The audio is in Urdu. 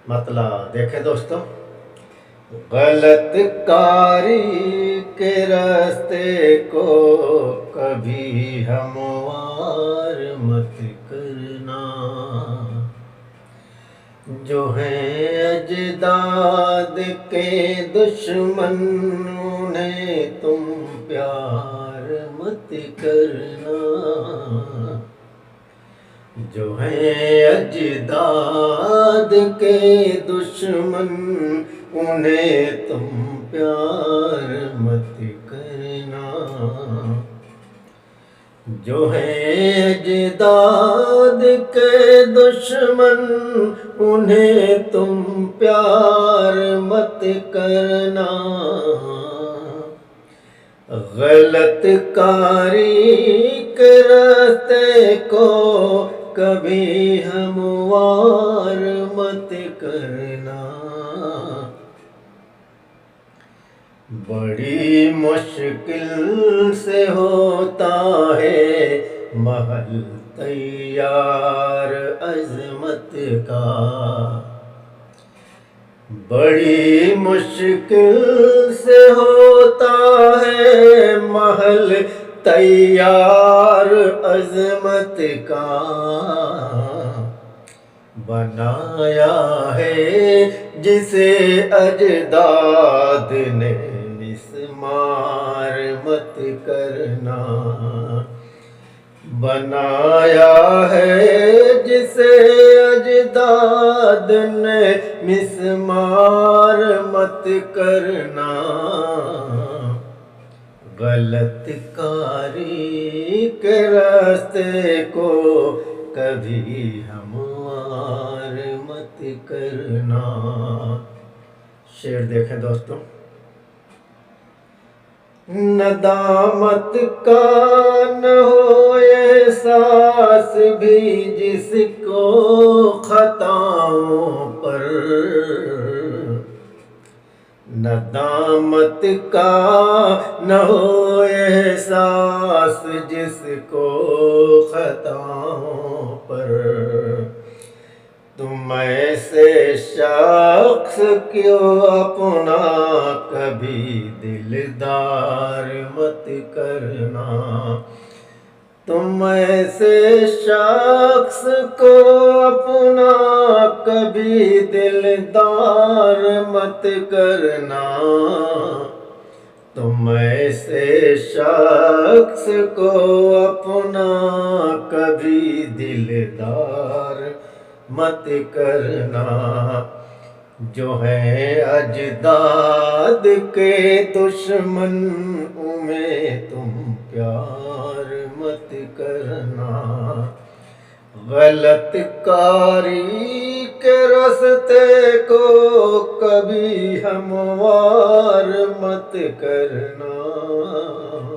مطلع دیکھیں دوستو، غلط کاری کے راستے کو کبھی ہموار مت کرنا، جو ہیں اجداد کے دشمن انہیں تم پیار مت کرنا، جو ہیں اجداد کے دشمن انہیں تم پیار مت کرنا، جو ہیں اجداد کے دشمن انہیں تم پیار مت کرنا، غلط کاری کے راستے کو کبھی ہموار مت کرنا، بڑی مشکل سے ہوتا ہے محل تیار عظمت کا، بڑی مشکل سے ہوتا ہے محل تیار عظمت کا، بنایا ہے جسے اجداد نے مسمار مت کرنا، بنایا ہے جسے اجداد نے مسمار مت کرنا، غلط کاری کے راستے کو کبھی ہموار مت کرنا۔ شعر دیکھیں دوستو، ندامت کا نہ ہو احساس بھی جس کو خطاؤں پر، ندامت کا نہ ہو احساس جس کو خطاؤں پر، تم ایسے شخص کیوں اپنا کبھی دلدار مت کرنا، تم ایسے شخص کو اپنا کبھی دلدار مت کرنا، تم ایسے شخص کو اپنا کبھی دلدار مت کرنا، جو ہیں اجداد کے دشمن انہیں تم پیار مت کرنا، غلط کاری کے راستے کو کبھی ہموار مت کرنا۔